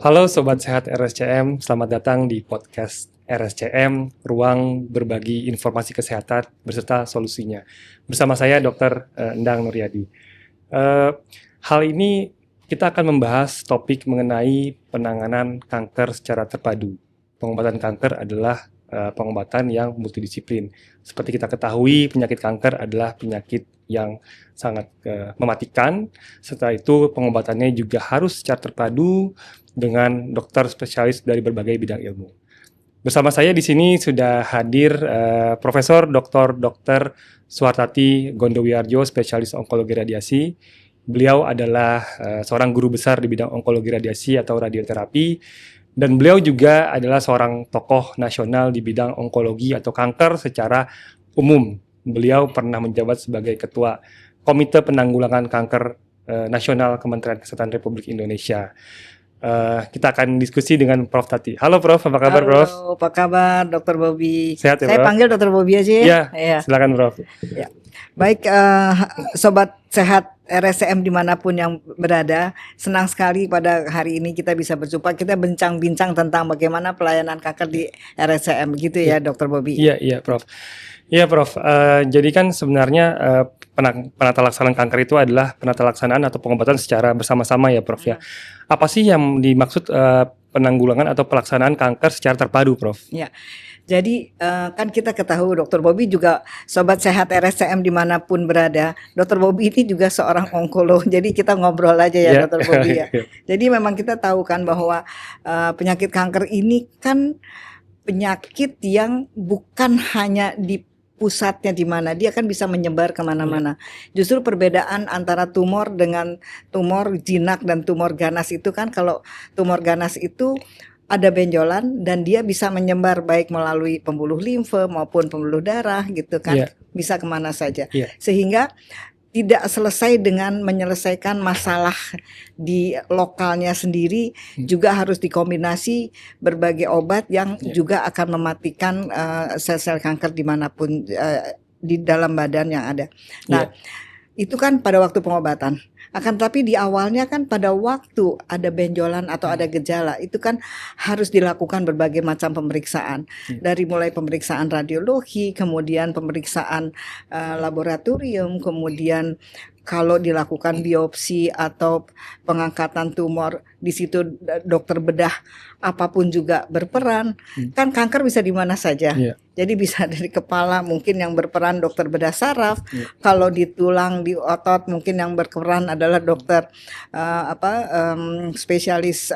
Halo Sobat Sehat RSCM, selamat datang di podcast RSCM, ruang berbagi informasi kesehatan beserta solusinya. Bersama saya Dr. Endang Nuryadi. Hal ini kita akan membahas topik mengenai penanganan kanker secara terpadu. Pengobatan kanker adalah pengobatan yang multidisiplin. Seperti kita ketahui, penyakit kanker adalah penyakit yang sangat mematikan. Setelah itu pengobatannya juga harus secara terpadu dengan dokter spesialis dari berbagai bidang ilmu. Bersama saya di sini sudah hadir Profesor Dr. Suhartati Gondowiardjo, spesialis onkologi radiasi. Beliau adalah seorang guru besar di bidang onkologi radiasi atau radioterapi, dan beliau juga adalah seorang tokoh nasional di bidang onkologi atau kanker secara umum. Beliau pernah menjabat sebagai Ketua Komite Penanggulangan Kanker Nasional Kementerian Kesehatan Republik Indonesia. Kita akan diskusi dengan Prof. Tati. Halo Prof, apa kabar Prof? Halo, apa kabar Dr. Bobby? Sehat ya Saya Prof? panggil Dr. Bobby aja ya? Iya, silakan Prof. Ya. Baik, Sobat Sehat RSCM dimanapun yang berada, senang sekali pada hari ini kita bisa berjumpa. Kita bincang-bincang tentang bagaimana pelayanan kanker di RSCM, gitu ya Dr. Bobby? Iya Prof. Iya Prof, jadi kan sebenarnya penata laksanaan kanker itu adalah penata laksanaan atau pengobatan secara bersama-sama ya Prof ya. Apa sih yang dimaksud penanggulangan atau pelaksanaan kanker secara terpadu Prof? Ya, jadi kan kita ketahui Dr. Bobby juga Sobat Sehat RSCM dimanapun berada. Dr. Bobby ini juga seorang onkolog, jadi kita ngobrol aja ya Dr. Bobby ya. Jadi memang kita tahu kan bahwa penyakit kanker ini kan penyakit yang bukan hanya di pusatnya di mana, dia kan bisa menyebar kemana-mana. Justru perbedaan antara tumor dengan tumor jinak dan tumor ganas itu kan, kalau tumor ganas itu ada benjolan dan dia bisa menyebar baik melalui pembuluh limfe maupun pembuluh darah gitu kan, bisa kemana saja. Sehingga tidak selesai dengan menyelesaikan masalah di lokalnya sendiri, juga harus dikombinasi berbagai obat yang juga akan mematikan sel-sel kanker dimanapun di dalam badan yang ada. Nah, itu kan pada waktu pengobatan. Akan tapi di awalnya kan pada waktu ada benjolan atau ada gejala, itu kan harus dilakukan berbagai macam pemeriksaan. Dari mulai pemeriksaan radiologi, kemudian pemeriksaan laboratorium, kemudian kalau dilakukan biopsi atau pengangkatan tumor, di situ dokter bedah apapun juga berperan. Kan kanker bisa di mana saja. Jadi bisa dari kepala, mungkin yang berperan dokter bedah saraf. Kalau di tulang, di otot, mungkin yang berperan adalah dokter spesialis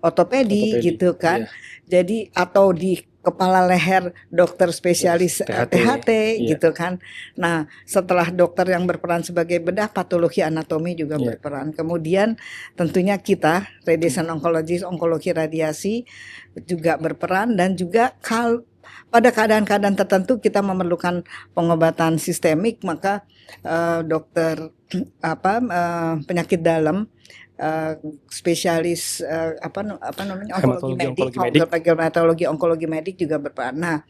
ortopedi gitu kan. Jadi atau di kepala leher dokter spesialis THT gitu kan. Nah, setelah dokter yang berperan sebagai bedah, patologi anatomi juga berperan. Kemudian tentunya kita radiation oncologist, onkologi radiasi juga berperan, dan juga pada keadaan-keadaan tertentu kita memerlukan pengobatan sistemik, maka dokter penyakit dalam, spesialis onkologi medik juga berperan. Nah,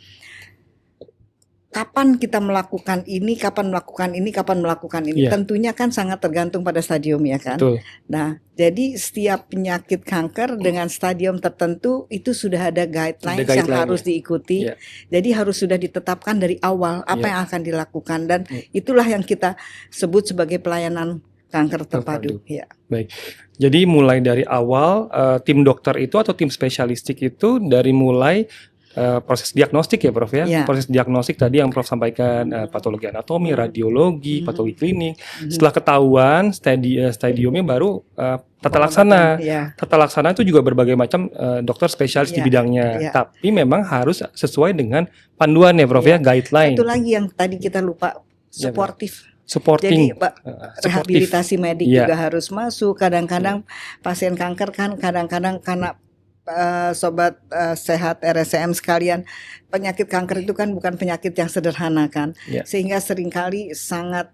kapan kita melakukan ini, kapan melakukan ini, tentunya kan sangat tergantung pada stadium ya kan. Nah, jadi setiap penyakit kanker dengan stadium tertentu itu sudah ada guidelines yang harus diikuti. Jadi harus sudah ditetapkan dari awal apa yang akan dilakukan, dan itulah yang kita sebut sebagai pelayanan kanker terpadu. Baik. Jadi mulai dari awal tim dokter itu atau tim spesialistik itu dari mulai proses diagnostik ya Prof ya. Proses diagnostik tadi yang Prof sampaikan, patologi anatomi, radiologi, patologi klinik. Setelah ketahuan stadiumnya baru tata laksana. Tata laksana itu juga berbagai macam dokter spesialis di bidangnya. Tapi memang harus sesuai dengan panduan ya Prof ya, guideline. Itu lagi yang tadi kita lupa, supporting. Jadi rehabilitasi medik juga harus masuk. Kadang-kadang pasien kanker kan kadang-kadang karena Sobat Sehat RSCM sekalian, penyakit kanker itu kan bukan penyakit yang sederhana kan, sehingga seringkali sangat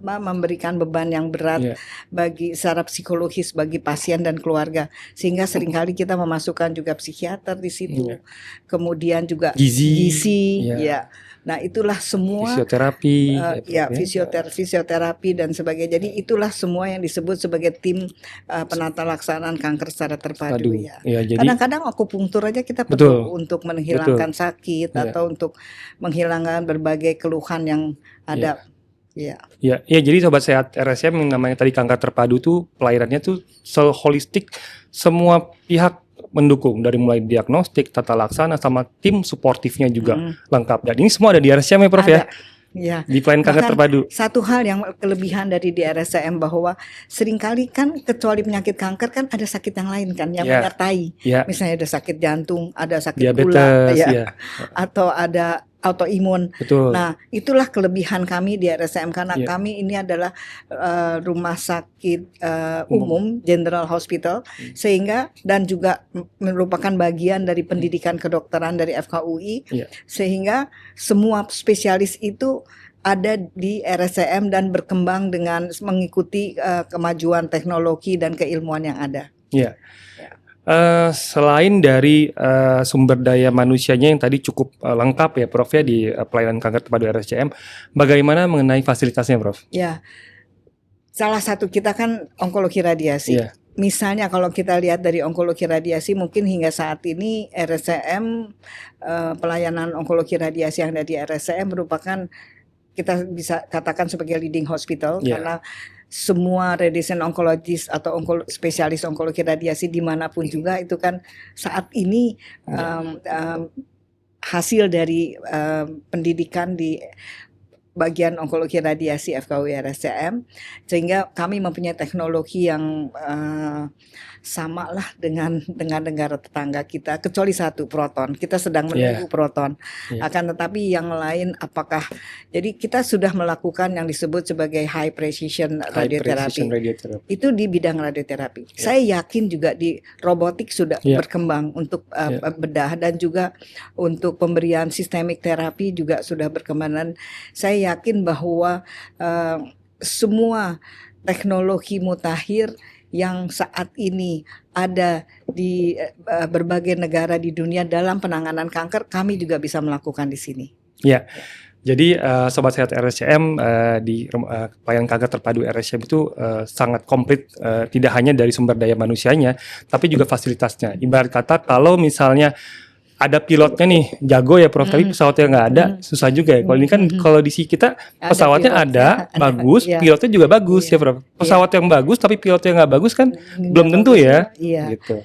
memberikan beban yang berat Iya. bagi secara psikologis bagi pasien dan keluarga, sehingga seringkali kita memasukkan juga psikiater di situ, Iya. kemudian juga Gizi, gizi, ya, ya. Nah, itulah semua fisioterapi, ya, Prof, ya. fisioterapi dan sebagainya. Jadi itulah semua yang disebut sebagai tim penata laksanaan kanker secara terpadu Aduh, ya. ya, jadi Kadang-kadang akupunktur aja kita betul, perlu untuk menghilangkan sakit Iya. atau untuk menghilangkan berbagai keluhan yang ada. Ya. Ya, jadi Sobat Sehat RSCM yang namanya tadi kanker terpadu tuh pelayanannya tuh holistik, semua pihak mendukung dari mulai diagnostik, tata laksana sama tim suportifnya juga lengkap. Dan ini semua ada di RSCM ya Prof ya? Ya. Di pelayanan kanker Bahkan terpadu. satu hal yang kelebihan dari di RSCM bahwa seringkali kan kecuali penyakit kanker kan ada sakit yang lain kan yang menyertai. Misalnya ada sakit jantung, ada sakit diabetes, gula, atau ada autoimun. Betul. Nah, itulah kelebihan kami di RSCM karena kami ini adalah rumah sakit umum, General Hospital, sehingga dan juga merupakan bagian dari pendidikan kedokteran dari FKUI, sehingga semua spesialis itu ada di RSCM dan berkembang dengan mengikuti kemajuan teknologi dan keilmuan yang ada. Iya. Selain dari sumber daya manusianya yang tadi cukup lengkap ya Prof ya di pelayanan kanker terpadu RSCM, bagaimana mengenai fasilitasnya Prof? Ya, salah satu kita kan onkologi radiasi. Misalnya kalau kita lihat dari onkologi radiasi, mungkin hingga saat ini RSCM pelayanan onkologi radiasi yang ada di RSCM merupakan kita bisa katakan sebagai leading hospital karena semua radiation oncologist atau spesialis onkologi radiasi dimanapun juga itu kan saat ini hasil dari pendidikan di bagian onkologi radiasi FKUI RSCM, sehingga kami mempunyai teknologi yang sama lah dengan negara tetangga kita, kecuali satu proton. Kita sedang menunggu proton. Akan tetapi yang lain apakah, jadi kita sudah melakukan yang disebut sebagai high precision radiotherapy. Itu di bidang radioterapi. Saya yakin juga di robotik sudah berkembang untuk bedah, dan juga untuk pemberian sistemik terapi juga sudah berkembang. Dan saya yakin bahwa semua teknologi mutakhir yang saat ini ada di berbagai negara di dunia dalam penanganan kanker, kami juga bisa melakukan di sini. Ya, jadi Sobat Sehat RSCM di pelayanan kanker terpadu RSCM itu sangat komplit, tidak hanya dari sumber daya manusianya, tapi juga fasilitasnya. Ibarat kata kalau misalnya ada pilotnya nih, jago ya Prof, tapi pesawatnya nggak ada, susah juga ya. Kalau ini kan kalau di sisi kita pesawatnya ada, bagus, pilotnya juga bagus ya Prof. Pesawat yang bagus tapi pilotnya nggak bagus kan belum tentu ya. Gitu.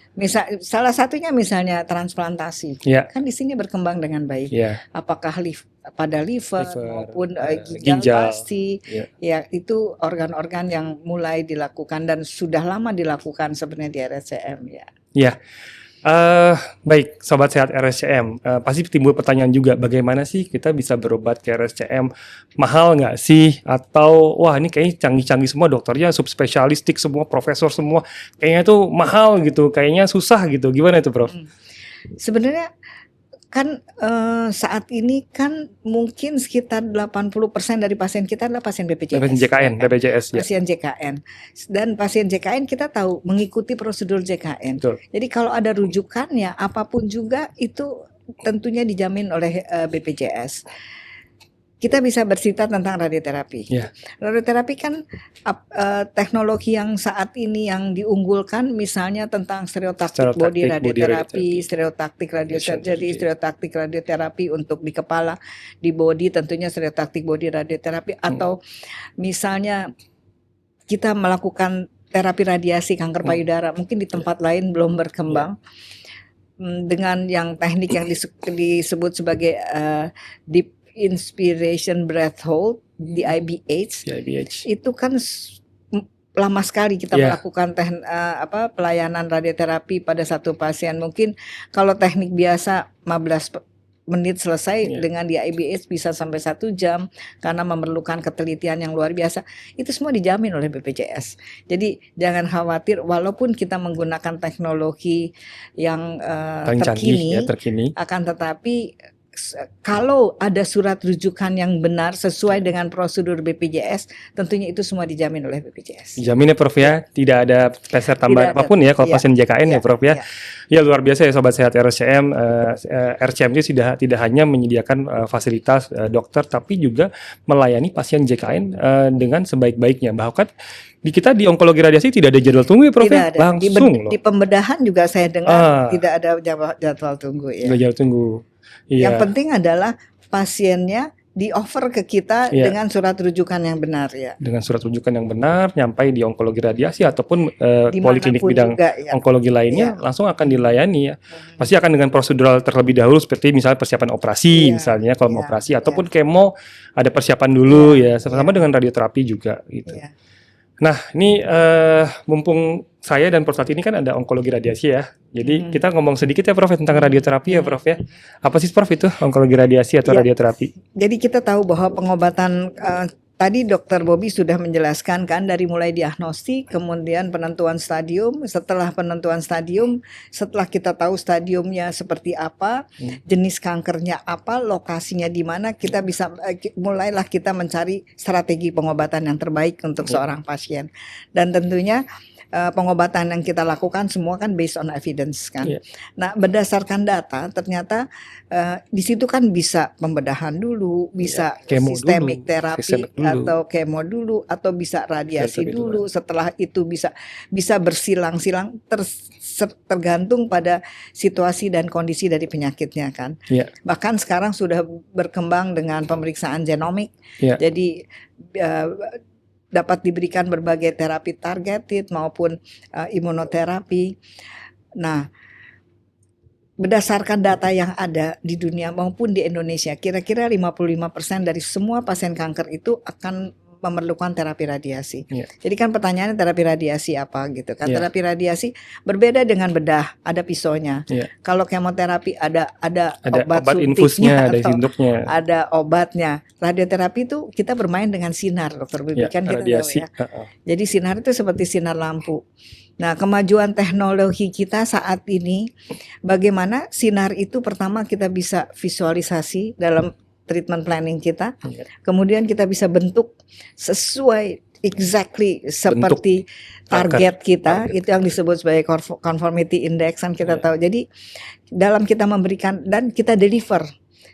Salah satunya misalnya transplantasi, kan di sini berkembang dengan baik. Apakah pada liver maupun ginjal pasti, ya itu organ-organ yang mulai dilakukan dan sudah lama dilakukan sebenarnya di RSCM ya. Baik, Sobat Sehat RSCM, pasti timbul pertanyaan juga, bagaimana sih kita bisa berobat ke RSCM? Mahal nggak sih? Atau wah ini kayaknya canggih-canggih semua, dokternya subspesialistik semua, profesor semua, kayaknya tuh mahal gitu, kayaknya susah gitu. Gimana itu Prof? Sebenarnya kan saat ini kan mungkin sekitar 80% dari pasien kita adalah pasien BPJS. BPJS pasien JKN. Dan pasien JKN kita tahu mengikuti prosedur JKN. Betul. Jadi kalau ada rujukannya apapun juga itu tentunya dijamin oleh BPJS. Kita bisa bercerita tentang radioterapi. Radioterapi kan teknologi yang saat ini yang diunggulkan, misalnya tentang stereotactic body radioterapi, stereotactic radiosurgery, stereotactic radioterapi untuk di kepala, di body tentunya stereotactic body radioterapi, atau misalnya kita melakukan terapi radiasi kanker payudara, mungkin di tempat lain belum berkembang. Dengan yang teknik yang disebut sebagai deep inspiration breath hold, DIBH. Itu kan lama sekali kita melakukan pelayanan radioterapi pada satu pasien. Mungkin kalau teknik biasa 15 menit selesai, dengan DIBH bisa sampai 1 jam karena memerlukan ketelitian yang luar biasa. Itu semua dijamin oleh BPJS. Jadi jangan khawatir, walaupun kita menggunakan teknologi yang terkini, akan tetapi kalau ada surat rujukan yang benar sesuai dengan prosedur BPJS, tentunya itu semua dijamin oleh BPJS. Dijamin ya Prof ya, tidak ada peser tambahan apapun ya kalau pasien JKN ya Prof ya. Ya luar biasa ya Sobat Sehat RSCM. RCM itu tidak hanya menyediakan fasilitas dokter, tapi juga melayani pasien JKN dengan sebaik-baiknya. Bahkan di kita di onkologi radiasi tidak ada jadwal tunggu ya Prof ya? Langsung Di pembedahan juga saya dengar tidak ada jadwal tunggu ya. Tidak jadwal tunggu. Yang penting adalah pasiennya di-offer ke kita dengan surat rujukan yang benar ya. Dengan surat rujukan yang benar, nyampai di onkologi radiasi ataupun poliklinik bidang juga, onkologi lainnya langsung akan dilayani ya. Pasti akan dengan prosedural terlebih dahulu seperti misalnya persiapan operasi misalnya kalau mau operasi ataupun kemo ada persiapan dulu ya, sama-sama dengan radioterapi juga gitu. Nah, ini mumpung saya dan Prof Tati ini kan ada onkologi radiasi ya. Jadi kita ngomong sedikit ya Prof tentang radioterapi ya Prof ya. Apa sih Prof itu onkologi radiasi atau radioterapi? Jadi kita tahu bahwa pengobatan tadi Dr. Bobby sudah menjelaskan kan dari mulai diagnostik, kemudian penentuan stadium, setelah penentuan stadium, setelah kita tahu stadiumnya seperti apa, jenis kankernya apa, lokasinya di mana, kita bisa mulailah kita mencari strategi pengobatan yang terbaik untuk seorang pasien. Dan tentunya pengobatan yang kita lakukan semua kan based on evidence kan. Nah, berdasarkan data ternyata di situ kan bisa pembedahan dulu, bisa sistemik terapi atau kemo dulu, atau bisa radiasi dulu. Setelah itu bisa bersilang-silang tergantung pada situasi dan kondisi dari penyakitnya kan. Bahkan sekarang sudah berkembang dengan pemeriksaan genomik. Jadi dapat diberikan berbagai terapi targeted maupun imunoterapi. Nah, berdasarkan data yang ada di dunia maupun di Indonesia, kira-kira 55% dari semua pasien kanker itu akan memerlukan terapi radiasi. Jadi kan pertanyaannya terapi radiasi apa gitu kan. Terapi radiasi berbeda dengan bedah, ada pisaunya. Kalau kemoterapi ada obat infusnya, ada obatnya. Radioterapi itu kita bermain dengan sinar, Dokter Bibi kan kita radiasi. tahu ya. Jadi sinar itu seperti sinar lampu. Nah, kemajuan teknologi kita saat ini, bagaimana sinar itu pertama kita bisa visualisasi dalam treatment planning kita, kemudian kita bisa bentuk sesuai exactly seperti target kita, itu yang disebut sebagai conformity index kan kita tahu. Jadi dalam kita memberikan dan kita deliver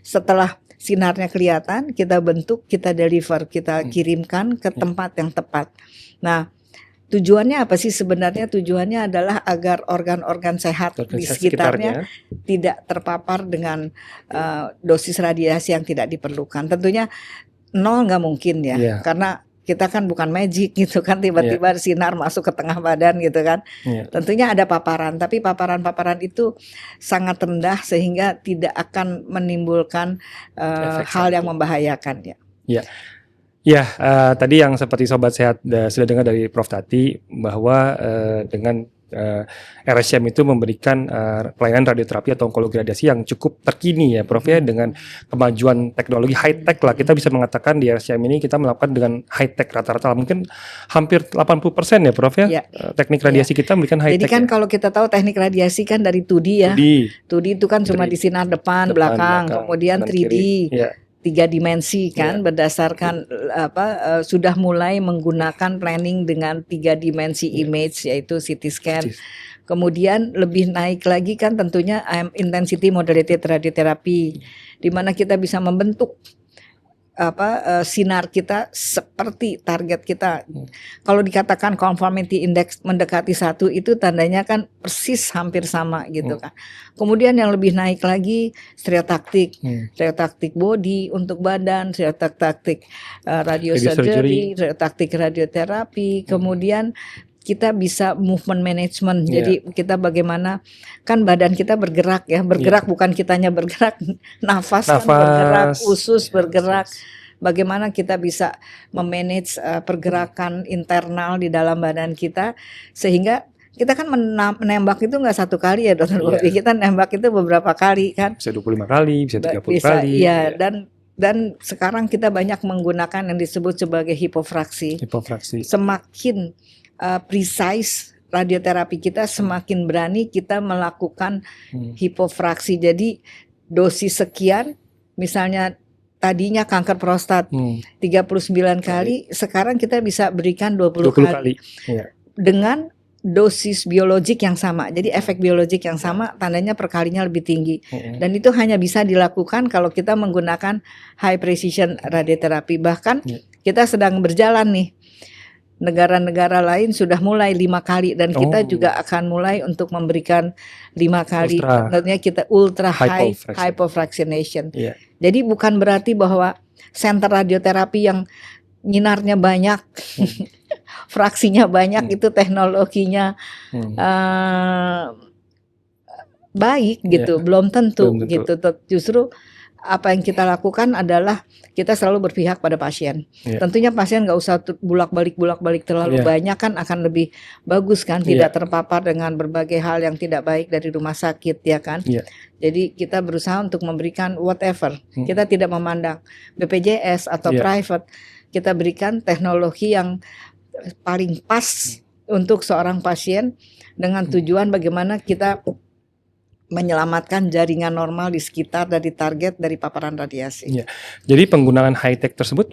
setelah sinarnya kelihatan, kita bentuk, kita deliver, kita kirimkan ke tempat yang tepat. Nah, tujuannya apa sih sebenarnya? Tujuannya adalah agar organ-organ sehat di sekitarnya tidak terpapar dengan dosis radiasi yang tidak diperlukan. Tentunya 0 nggak mungkin ya, karena kita kan bukan magic gitu kan, tiba-tiba sinar masuk ke tengah badan gitu kan. Tentunya ada paparan, tapi paparan-paparan itu sangat rendah sehingga tidak akan menimbulkan hal yang membahayakan ya. Ya, tadi yang seperti Sobat Sehat sudah dengar dari Prof Tati bahwa dengan RSCM itu memberikan pelayanan radioterapi atau onkologi radiasi yang cukup terkini ya Prof ya, dengan kemajuan teknologi high tech lah, kita bisa mengatakan di RSCM ini kita melakukan dengan high tech rata-rata mungkin hampir 80% ya Prof ya, teknik radiasi kita memberikan high tech. Jadi kan kalau kita tahu teknik radiasi kan dari 2D ya, 2D itu kan cuma di sinar depan, belakang, kemudian 3D. 3 dimensi kan, berdasarkan sudah mulai menggunakan planning dengan 3 dimensi image, yaitu CT scan. Kemudian lebih naik lagi kan tentunya intensity modulated radiotherapy, di mana kita bisa membentuk sinar kita seperti target kita. Kalau dikatakan conformity index mendekati 1 itu tandanya kan persis hampir sama gitu kan. Kemudian yang lebih naik lagi stereotaktik, stereotaktik body untuk badan, stereotaktik radiosurgery, stereotaktik radioterapi, kemudian kita bisa movement management. Jadi kita bagaimana kan badan kita bergerak ya, bergerak bukan kitanya bergerak, nafas kan bergerak, usus bergerak. Bagaimana kita bisa memanage pergerakan internal di dalam badan kita, sehingga kita kan menembak itu nggak 1 kali ya Dokter Bobby, kita nembak itu beberapa kali kan. Bisa 25 kali, bisa 30 kali. Iya, dan sekarang kita banyak menggunakan yang disebut sebagai hipofraksi. Semakin precise radioterapi kita, semakin berani kita melakukan hipofraksi. Jadi dosis sekian misalnya tadinya kanker prostat 39 kali, sekarang kita bisa berikan 20 kali. Iya. Dengan dosis biologik yang sama. Jadi efek biologik yang sama, tandanya perkalinya lebih tinggi. Dan itu hanya bisa dilakukan kalau kita menggunakan high precision radioterapi. Bahkan kita sedang berjalan nih. Negara-negara lain sudah mulai 5 kali dan kita juga akan mulai untuk memberikan 5 kali. Tentunya kita ultra high hypofractionation. Jadi bukan berarti bahwa center radioterapi yang nyinarnya banyak, fraksinya banyak itu teknologinya baik gitu, belum tentu gitu. Justru apa yang kita lakukan adalah kita selalu berpihak pada pasien. Tentunya pasien nggak usah bolak-balik terlalu banyak, kan akan lebih bagus kan, tidak terpapar dengan berbagai hal yang tidak baik dari rumah sakit ya kan. Jadi kita berusaha untuk memberikan whatever. Kita tidak memandang BPJS atau private. Kita berikan teknologi yang paling pas untuk seorang pasien dengan tujuan bagaimana kita menyelamatkan jaringan normal di sekitar dari target dari paparan radiasi. Jadi penggunaan high tech tersebut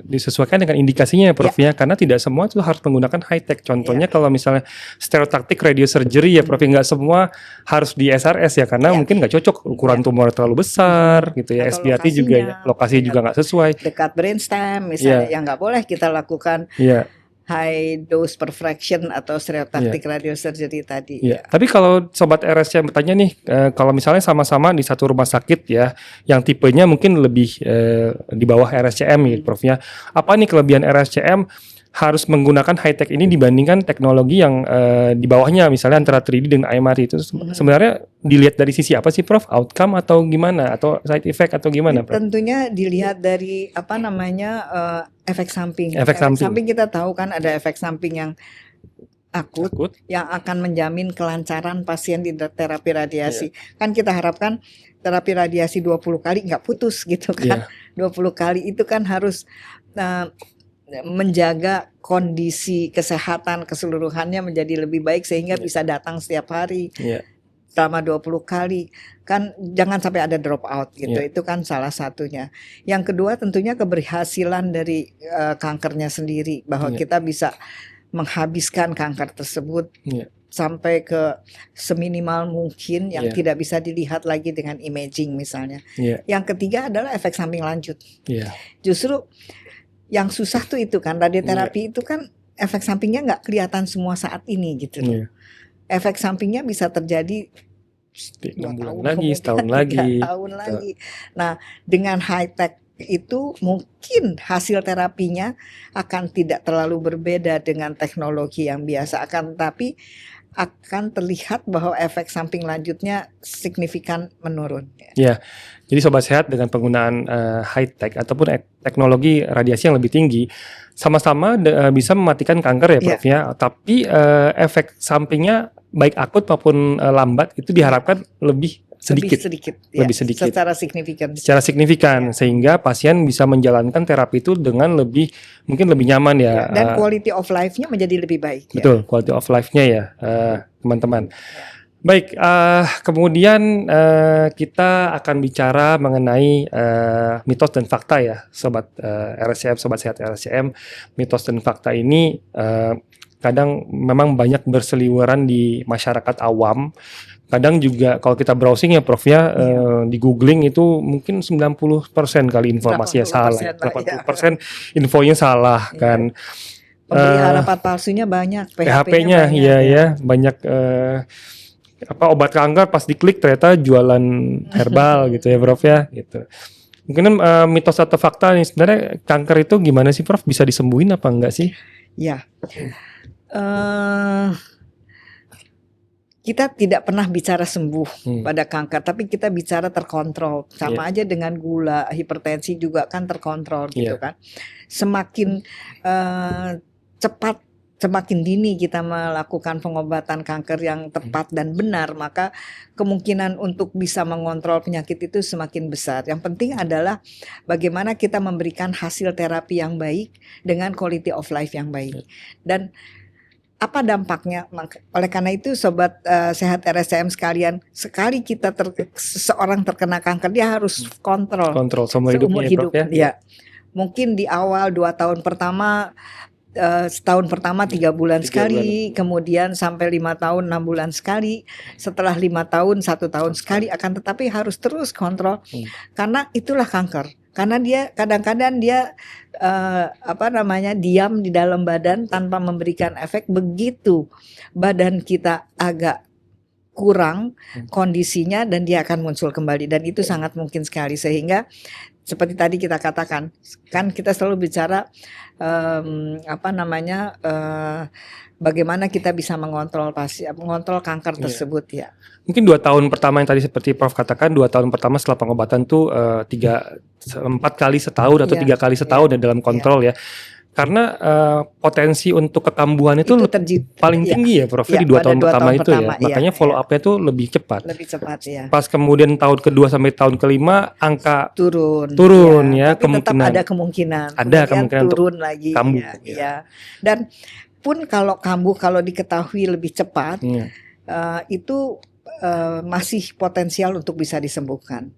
disesuaikan dengan indikasinya ya Prof ya, karena tidak semua itu harus menggunakan high tech. Contohnya kalau misalnya stereotactic radiosurgery ya Prof, nggak semua harus di SRS ya, karena mungkin nggak cocok, ukuran tumor terlalu besar gitu ya. SBRT juga ya, lokasi juga nggak sesuai. Dekat brainstem misalnya, yang nggak boleh kita lakukan. High dose perfraction atau stereotactic radiosurgery tadi. Tapi kalau sobat RSCM bertanya nih, kalau misalnya sama-sama di satu rumah sakit ya, yang tipenya mungkin lebih di bawah RSCM ya Prof ya, apa nih kelebihan RSCM harus menggunakan high tech ini dibandingkan teknologi yang di bawahnya, misalnya antara 3D dan IMRI itu sebenarnya dilihat dari sisi apa sih Prof? Outcome atau gimana, atau side effect atau gimana Prof? Tentunya dilihat dari apa namanya efek samping. Efek samping kita tahu kan ada efek samping yang akut yang akan menjamin kelancaran pasien di terapi radiasi. Kan kita harapkan terapi radiasi 20 kali nggak putus gitu kan. 20 kali itu kan harus menjaga kondisi kesehatan keseluruhannya menjadi lebih baik sehingga bisa datang setiap hari selama 20 kali. Kan jangan sampai ada drop out gitu. Itu kan salah satunya. Yang kedua tentunya keberhasilan dari kankernya sendiri, bahwa kita bisa menghabiskan kanker tersebut sampai ke seminimal mungkin yang tidak bisa dilihat lagi dengan imaging misalnya. Yang ketiga adalah efek samping lanjut. Justru yang susah tuh itu kan, radioterapi itu kan efek sampingnya nggak kelihatan semua saat ini gitu loh. Efek sampingnya bisa terjadi 6 bulan lagi, setahun lagi, 3 tahun lagi. Nah, dengan high tech itu mungkin hasil terapinya akan tidak terlalu berbeda dengan teknologi yang biasa, tapi akan terlihat bahwa efek samping lanjutnya signifikan menurun. Jadi sobat sehat dengan penggunaan high tech ataupun teknologi radiasi yang lebih tinggi, sama-sama bisa mematikan kanker ya Prof ya. Tapi efek sampingnya baik akut maupun lambat itu diharapkan lebih sedikit. Secara signifikan sehingga pasien bisa menjalankan terapi itu dengan mungkin lebih nyaman ya. Dan quality of life-nya menjadi lebih baik. Betul, quality of life-nya ya teman-teman. Baik, kemudian kita akan bicara mengenai mitos dan fakta ya, sobat RSCM, sobat sehat RSCM. Mitos dan fakta ini kadang memang banyak berseliweran di masyarakat awam. Kadang juga kalau kita browsing ya Prof ya, di googling itu mungkin 90% kali informasinya salah, 80% infonya salah kan. Pemberi harapan palsunya banyak, PHP-nya banyak. Obat kanker pas diklik ternyata jualan herbal gitu ya Prof ya gitu. Mungkin mitos atau fakta nih, sebenarnya kanker itu gimana sih Prof? Bisa disembuhin apa enggak sih? Kita tidak pernah bicara sembuh pada kanker, tapi kita bicara terkontrol. Sama aja dengan gula, hipertensi juga kan terkontrol gitu kan. Semakin cepat, semakin dini kita melakukan pengobatan kanker yang tepat dan benar, maka kemungkinan untuk bisa mengontrol penyakit itu semakin besar. Yang penting adalah bagaimana kita memberikan hasil terapi yang baik dengan quality of life yang baik. Dan apa dampaknya? Oleh karena itu sobat sehat RSCM sekalian, sekali seseorang terkena kanker dia harus kontrol seumur seumur hidupnya ya, Prof hidup. ya. Ya. Mungkin di awal 2 tahun pertama, setahun pertama 3 bulan 3 sekali, kemudian sampai 5 tahun 6 bulan sekali, setelah 5 tahun 1 tahun sekali, akan tetapi harus terus kontrol karena itulah kanker. Karena dia kadang-kadang dia diam di dalam badan tanpa memberikan efek. Begitu badan kita agak kurang kondisinya dan dia akan muncul kembali, dan itu sangat mungkin sekali. Sehingga seperti tadi kita katakan, kan kita selalu bicara bagaimana kita bisa mengontrol kanker tersebut ya. Mungkin 2 tahun pertama yang tadi seperti Prof katakan, 2 tahun pertama setelah pengobatan tuh 4 kali setahun atau 3 kali setahun ya dalam kontrol ya. Karena potensi untuk kekambuhan itu paling tinggi ya Prof di 2 tahun pertama itu ya. Makanya follow up-nya tuh lebih cepat. Lebih cepat ya. Pas kemudian tahun kedua sampai tahun kelima angka turun ya, tapi tetap ada kemungkinan. Ada kemungkinan turun lagi kambuh. Ya. Dan pun kalau kambuh kalau diketahui lebih cepat itu masih potensial untuk bisa disembuhkan.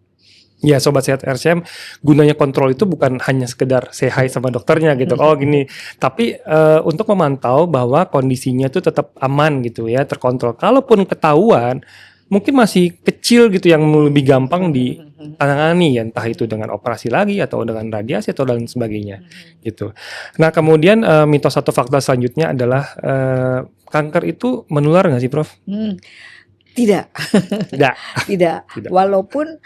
Ya Sobat Sehat RSCM, gunanya kontrol itu bukan hanya sekedar say hi sama dokternya gitu, gini, tapi untuk memantau bahwa kondisinya itu tetap aman gitu ya, terkontrol. Kalaupun ketahuan, mungkin masih kecil gitu yang lebih gampang ditangani ya, entah itu dengan operasi lagi atau dengan radiasi atau dan sebagainya gitu. Nah kemudian mitos atau fakta selanjutnya adalah kanker itu menular nggak sih Prof? Tidak. Tidak. Walaupun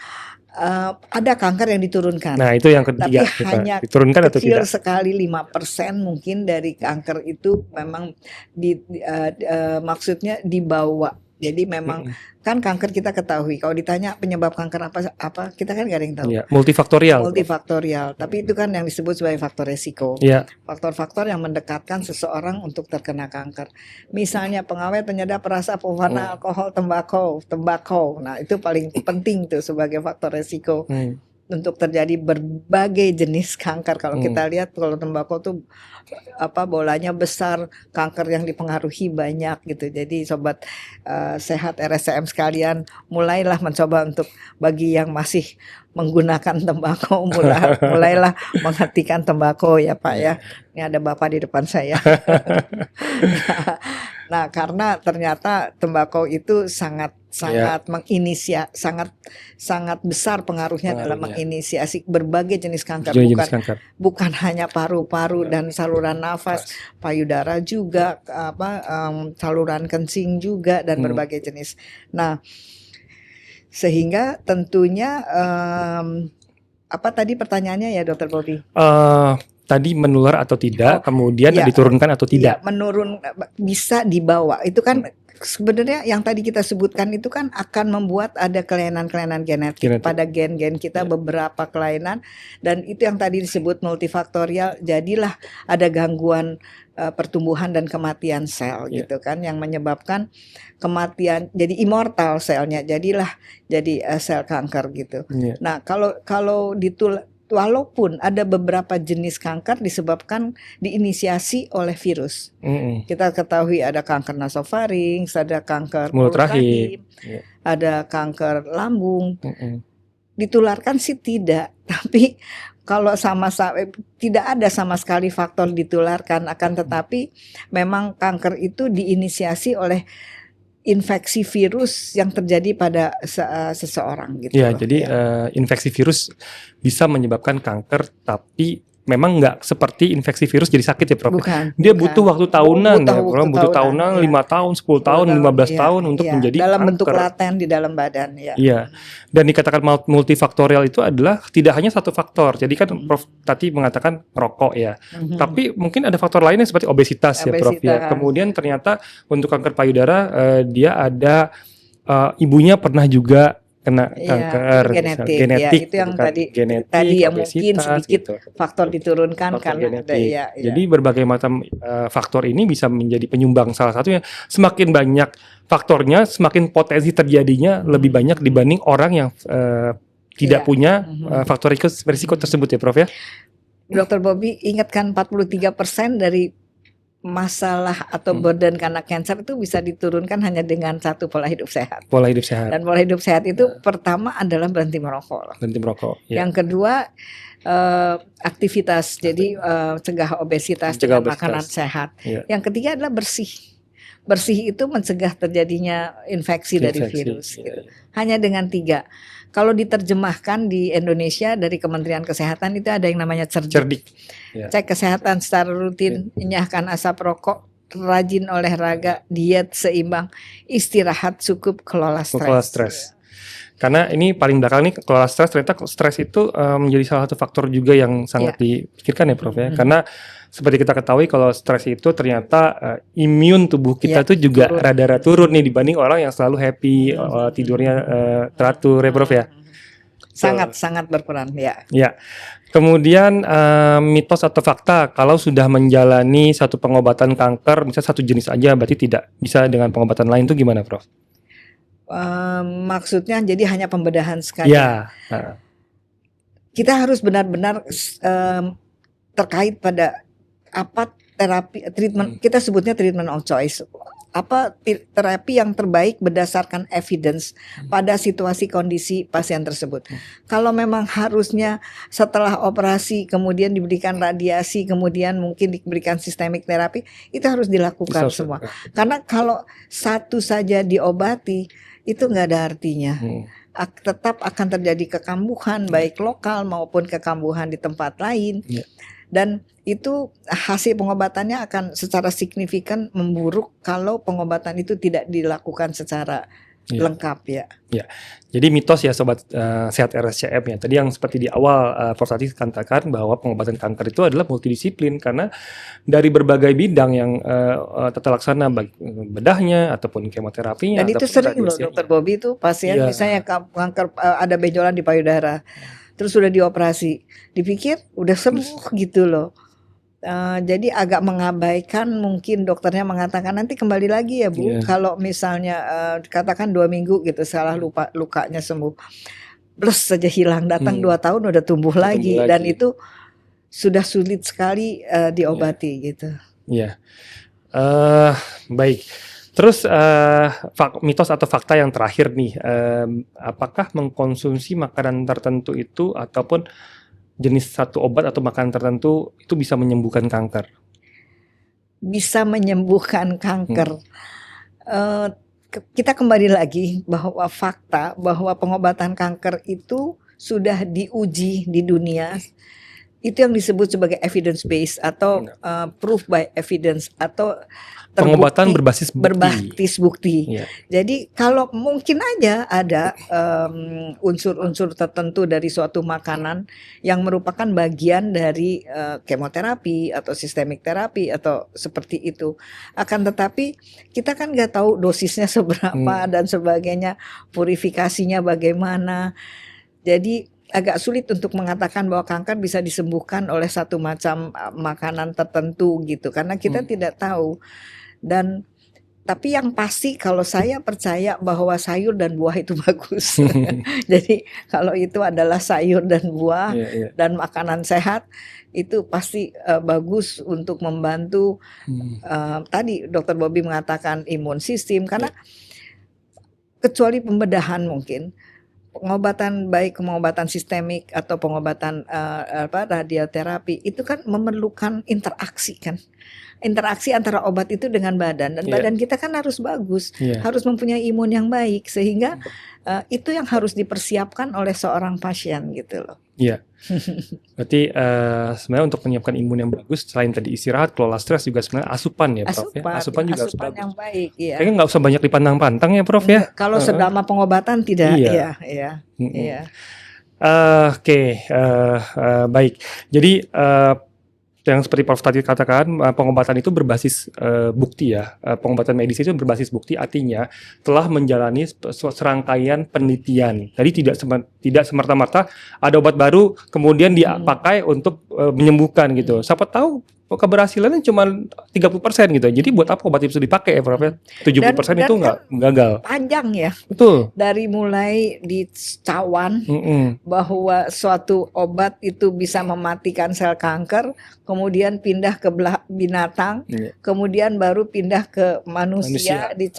ada kanker yang diturunkan. Nah itu yang ketiga, tapi hanya diturunkan atau kecil tidak? Sekali 5% mungkin dari kanker itu memang maksudnya dibawa. Jadi memang kan kanker kita ketahui. Kalau ditanya penyebab kanker apa kita kan nggak ada yang tahu. Ya, multifaktorial. Tapi itu kan yang disebut sebagai faktor resiko. Ya. Faktor-faktor yang mendekatkan seseorang untuk terkena kanker. Misalnya pengawet, penyedap rasa, pewarna, alkohol, tembakau. Nah itu paling penting tuh sebagai faktor resiko. Untuk terjadi berbagai jenis kanker. Kalau kita lihat kalau tembakau tuh bolanya besar, kanker yang dipengaruhi banyak gitu. Jadi sobat sehat RSCM sekalian, mulailah mencoba untuk bagi yang masih menggunakan tembakau, mulailah menghentikan tembakau ya Pak ya. Ini ada Bapak di depan saya. Nah, karena ternyata tembakau itu sangat sangat besar pengaruhnya dalam menginisiasi berbagai jenis kanker, bukan hanya paru-paru dan saluran nafas, payudara juga, saluran kencing juga dan berbagai jenis. Nah, sehingga tentunya tadi pertanyaannya ya Dokter Bobby? Tadi menular atau tidak, kemudian diturunkan atau tidak? Bisa dibawa. Itu kan sebenarnya yang tadi kita sebutkan itu kan akan membuat ada kelainan-kelainan genetik pada gen-gen kita, beberapa kelainan, dan itu yang tadi disebut multifaktorial. Jadilah ada gangguan pertumbuhan dan kematian sel gitu kan, yang menyebabkan kematian, jadi immortal selnya, jadi sel kanker gitu. Nah kalau walaupun ada beberapa jenis kanker disebabkan diinisiasi oleh virus. Kita ketahui ada kanker nasofaring, ada kanker mulut rahim, ada kanker lambung. Ditularkan sih tidak, tapi kalau sama-sama tidak ada sama sekali faktor ditularkan, akan tetapi memang kanker itu diinisiasi oleh infeksi virus yang terjadi pada seseorang gitu. Ya, jadi infeksi virus bisa menyebabkan kanker, tapi memang nggak seperti infeksi virus jadi sakit ya Prof. Dia butuh waktu tahunan, butuh tahunan, 5 tahun, 10 tahun, 15 tahun untuk menjadi dalam kanker. Bentuk laten di dalam badan. Iya. Dan dikatakan multifaktorial itu adalah tidak hanya satu faktor. Jadi kan Prof tadi mengatakan rokok ya. Tapi mungkin ada faktor lainnya seperti obesitas ya Prof ya. Kemudian ternyata untuk kanker payudara dia ada ibunya pernah juga kena kanker genetik itu yang tadi yang mungkin sedikit faktor diturunkan karena ada Jadi berbagai macam faktor ini bisa menjadi penyumbang. Salah satunya semakin banyak faktornya, semakin potensi terjadinya lebih banyak dibanding orang yang tidak punya faktor risiko tersebut ya Prof ya. Dokter Bobby ingatkan 43% dari masalah atau burden karena cancer itu bisa diturunkan hanya dengan satu pola hidup sehat. Pola hidup sehat. Dan pola hidup sehat itu pertama adalah berhenti merokok. Berhenti merokok. Ya. Yang kedua aktivitas, jadi cegah obesitas dengan makanan sehat. Ya. Yang ketiga adalah bersih. Bersih itu mencegah terjadinya infeksi dari virus. Ya. Gitu. Hanya dengan 3. Kalau diterjemahkan di Indonesia dari Kementerian Kesehatan itu ada yang namanya cerdik. Ya. Cek kesehatan secara rutin, enyahkan asap rokok, rajin olahraga, diet seimbang, istirahat cukup, kelola stres. Karena ini paling belakang nih kelola stres, ternyata stres itu menjadi salah satu faktor juga yang sangat dipikirkan ya Prof ya. Karena seperti kita ketahui kalau stres itu ternyata imun tubuh kita tuh juga rada-rada turun nih dibanding orang yang selalu happy, tidurnya teratur ya Prof ya. Sangat berperan ya. Ya. Kemudian mitos atau fakta kalau sudah menjalani satu pengobatan kanker, misalnya satu jenis aja berarti tidak bisa dengan pengobatan lain, itu gimana Prof? Maksudnya jadi hanya pembedahan sekali. Ya. Kita harus benar-benar terkait pada apa terapi treatment, kita sebutnya treatment of choice. Apa terapi yang terbaik berdasarkan evidence pada situasi kondisi pasien tersebut. Kalau memang harusnya setelah operasi kemudian diberikan radiasi, kemudian mungkin diberikan systemic terapi, itu harus dilakukan semua. Karena kalau satu saja diobati itu nggak ada artinya. Tetap akan terjadi kekambuhan baik lokal maupun kekambuhan di tempat lain. Dan itu hasil pengobatannya akan secara signifikan memburuk kalau pengobatan itu tidak dilakukan secara lengkap ya. Jadi mitos ya sobat sehat RSCM ya. Tadi yang seperti di awal Prof tadi katakan bahwa pengobatan kanker itu adalah multidisiplin karena dari berbagai bidang yang tata laksana baik bedahnya ataupun kemoterapinya. Dan itu sering loh Dokter Bobby itu pasien misalnya kanker ada benjolan di payudara. Terus sudah dioperasi, dipikir udah sembuh gitu loh. Jadi agak mengabaikan, mungkin dokternya mengatakan nanti kembali lagi ya Bu. Kalau misalnya katakan 2 minggu gitu salah lukanya sembuh, plus saja hilang, datang 2 tahun udah tumbuh lagi. Dan itu sudah sulit sekali diobati gitu. Baik. Terus mitos atau fakta yang terakhir nih, apakah mengkonsumsi makanan tertentu itu ataupun jenis satu obat atau makanan tertentu itu bisa menyembuhkan kanker? Bisa menyembuhkan kanker. Kita kembali lagi bahwa fakta bahwa pengobatan kanker itu sudah diuji di dunia. Itu yang disebut sebagai evidence based atau proof by evidence atau pengobatan berbasis bukti. Jadi kalau mungkin aja ada unsur-unsur tertentu dari suatu makanan yang merupakan bagian dari kemoterapi atau sistemik terapi atau seperti itu. Akan tetapi kita kan nggak tahu dosisnya seberapa dan sebagainya, purifikasinya bagaimana. Jadi agak sulit untuk mengatakan bahwa kanker bisa disembuhkan oleh satu macam makanan tertentu gitu karena kita tidak tahu. Dan tapi yang pasti kalau saya percaya bahwa sayur dan buah itu bagus. Jadi kalau itu adalah sayur dan buah dan makanan sehat itu pasti bagus untuk membantu tadi Dokter Bobby mengatakan imun sistem karena kecuali pembedahan mungkin pengobatan baik pengobatan sistemik atau pengobatan radioterapi itu kan memerlukan interaksi kan. Interaksi antara obat itu dengan badan dan badan kita kan harus bagus, harus mempunyai imun yang baik sehingga itu yang harus dipersiapkan oleh seorang pasien gitu loh. Berarti sebenarnya untuk menyiapkan imun yang bagus selain tadi istirahat, kelola stres juga sebenarnya asupan ya Prof ya. Asupan juga harus bagus. Yang baik Kayaknya nggak usah banyak dipantang-pantang ya Prof ya. Kalau selama pengobatan tidak baik. Jadi yang seperti Prof tadi katakan pengobatan itu berbasis bukti ya. Pengobatan medis itu berbasis bukti artinya telah menjalani serangkaian penelitian. Jadi tidak semerta-merta ada obat baru kemudian dipakai untuk menyembuhkan gitu. Siapa tahu keberhasilannya cuma 30% gitu. Jadi buat apa obat itu dipakai ya Prof ya? 70% itu nggak gagal. Panjang ya. Betul. Dari mulai dicawan bahwa suatu obat itu bisa mematikan sel kanker, kemudian pindah ke binatang, kemudian baru pindah ke manusia di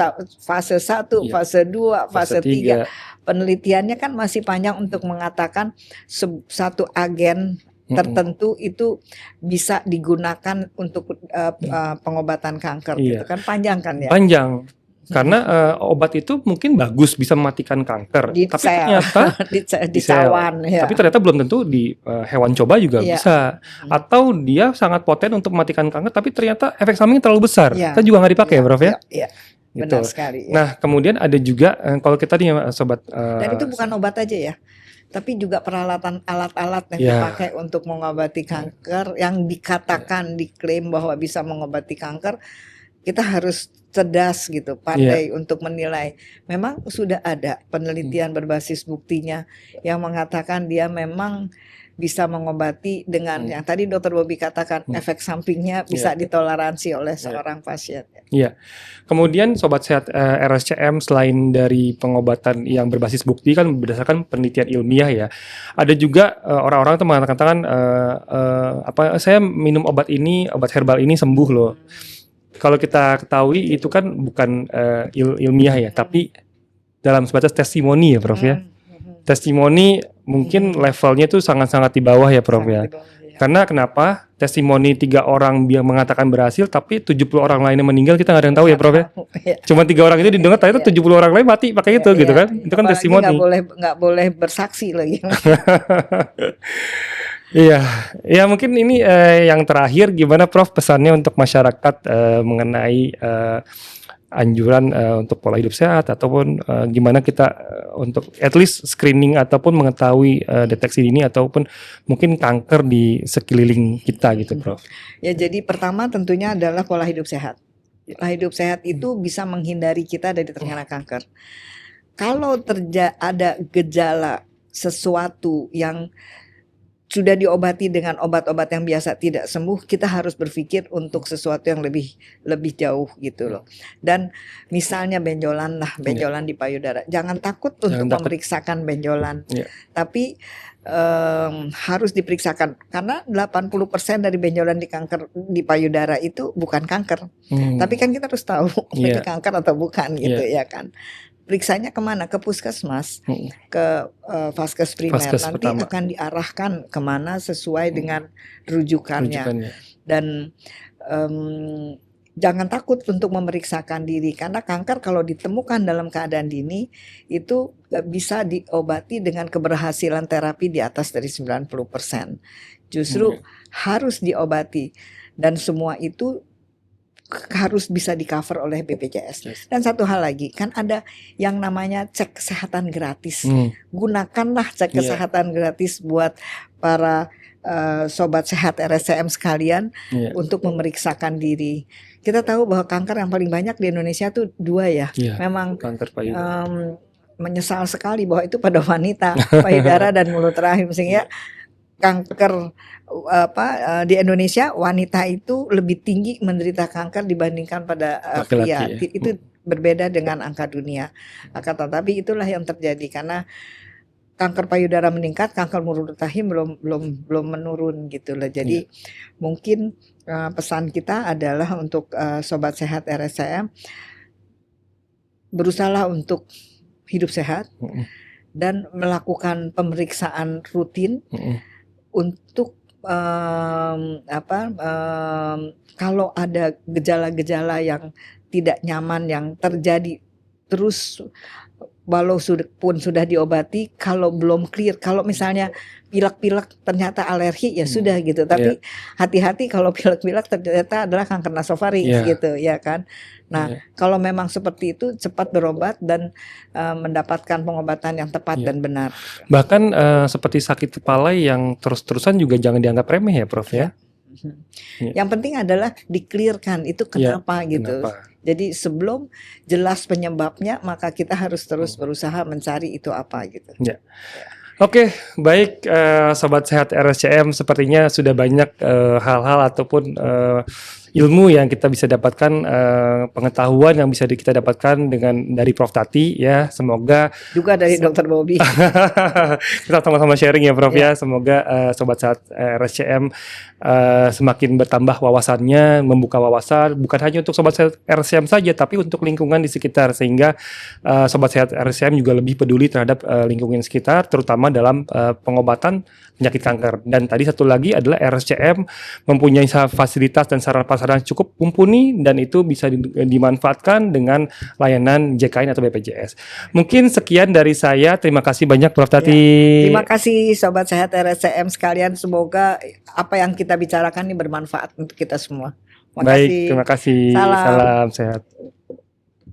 fase 1, fase 2, fase 3. Penelitiannya kan masih panjang untuk mengatakan satu agen tertentu itu bisa digunakan untuk pengobatan kanker gitu kan, panjang kan ya? Panjang. Karena obat itu mungkin bagus bisa mematikan kanker, di tapi sel. ternyata di cawan ya. Tapi ternyata belum tentu di hewan coba juga bisa. Atau dia sangat poten untuk mematikan kanker, tapi ternyata efek sampingnya terlalu besar. Kita juga nggak dipakai ya Prof ya? Iya. Gitu. Benar sekali. Ya. Nah kemudian ada juga kalau kita nih sobat. Dan itu bukan obat aja ya, tapi juga peralatan alat-alat yang dipakai untuk mengobati kanker yang dikatakan diklaim bahwa bisa mengobati kanker. Kita harus cerdas gitu, pandai untuk menilai. Memang sudah ada penelitian berbasis buktinya yang mengatakan dia memang bisa mengobati dengan yang tadi Dr. Bobby katakan efek sampingnya bisa ditoleransi oleh seorang pasien. Iya. Kemudian sobat sehat RSCM selain dari pengobatan yang berbasis bukti kan berdasarkan penelitian ilmiah ya. Ada juga orang-orang itu mengatakan saya minum obat herbal ini sembuh loh. Kalau kita ketahui itu kan bukan ilmiah ya, tapi dalam sebatas testimoni ya Prof ya. Testimoni mungkin levelnya itu sangat-sangat di bawah ya Prof ya. Karena kenapa? Testimoni 3 orang yang mengatakan berhasil, tapi 70 orang lainnya meninggal, kita nggak ada yang tahu ya Prof ya. Cuma 3 orang itu didengar, ternyata 70 orang lain mati pakai itu gitu kan. Itu kan testimoni. Nggak boleh bersaksi lagi. Iya, ya mungkin ini yang terakhir gimana Prof pesannya untuk masyarakat mengenai anjuran untuk pola hidup sehat ataupun gimana kita untuk at least screening ataupun mengetahui deteksi dini ataupun mungkin kanker di sekeliling kita gitu Prof. Ya jadi pertama tentunya adalah pola hidup sehat. Pola hidup sehat itu bisa menghindari kita dari terkena kanker. Kalau ada gejala sesuatu yang sudah diobati dengan obat-obat yang biasa tidak sembuh, kita harus berpikir untuk sesuatu yang lebih jauh gitu loh. Dan misalnya benjolan di payudara, jangan takut untuk memeriksakan benjolan, tapi harus diperiksakan karena 80% dari benjolan di payudara itu bukan kanker. Tapi kan kita harus tahu ini kanker atau bukan gitu ya kan. Periksanya kemana? Ke puskesmas, ke vaskes primer. Nanti akan diarahkan kemana sesuai dengan rujukannya. Dan jangan takut untuk memeriksakan diri karena kanker kalau ditemukan dalam keadaan dini itu bisa diobati dengan keberhasilan terapi di atas dari 90%. Justru harus diobati dan semua itu harus bisa di-cover oleh BPJS. Dan satu hal lagi, kan ada yang namanya cek kesehatan gratis. Gunakanlah cek kesehatan gratis buat para sobat sehat RSCM sekalian untuk memeriksakan diri. Kita tahu bahwa kanker yang paling banyak di Indonesia tuh 2 ya. Memang kanker payudara. Menyesal sekali bahwa itu pada wanita, payudara dan mulut rahim, sehingga kanker di Indonesia wanita itu lebih tinggi menderita kanker dibandingkan pada pria. Itu berbeda dengan angka dunia. Akan tetapi itulah yang terjadi karena kanker payudara meningkat, kanker mulut rahim belum menurun gitu loh. Jadi mungkin pesan kita adalah untuk sobat sehat RSCM berusahalah untuk hidup sehat dan melakukan pemeriksaan rutin untuk kalau ada gejala-gejala yang tidak nyaman yang terjadi terus walaupun sudah diobati, kalau belum clear, kalau misalnya pilek-pilek ternyata alergi ya sudah gitu, tapi hati-hati kalau pilek-pilek ternyata adalah kanker nasofaring gitu ya kan. Nah kalau memang seperti itu cepat berobat dan mendapatkan pengobatan yang tepat dan benar. Bahkan seperti sakit kepala yang terus-terusan juga jangan dianggap remeh ya Prof ya. Yang penting adalah di-clearkan itu kenapa gitu. Jadi sebelum jelas penyebabnya maka kita harus terus berusaha mencari itu apa gitu. Oke, baik, Sobat Sehat RSCM, sepertinya sudah banyak hal-hal ataupun ilmu yang kita bisa dapatkan, pengetahuan yang bisa kita dapatkan dari Prof Tati ya. Semoga Juga dari Dokter Bobby. kita sama-sama sharing ya Prof Ya. ya. Semoga Sobat Sehat RSCM semakin bertambah wawasannya, membuka wawasan bukan hanya untuk Sobat Sehat RSCM saja, tapi untuk lingkungan di sekitar, sehingga Sobat Sehat RSCM juga lebih peduli terhadap lingkungan sekitar, terutama dalam pengobatan penyakit kanker. Dan tadi satu lagi adalah RSCM mempunyai fasilitas dan sarana-prasarana cukup mumpuni, dan itu bisa dimanfaatkan dengan layanan JKN atau BPJS. Mungkin sekian dari saya. Terima kasih banyak Prof Tati. Ya. Terima kasih Sobat Sehat RSCM sekalian. Semoga apa yang kita bicarakan ini bermanfaat untuk kita semua. Baik, terima kasih. Salam. Salam sehat.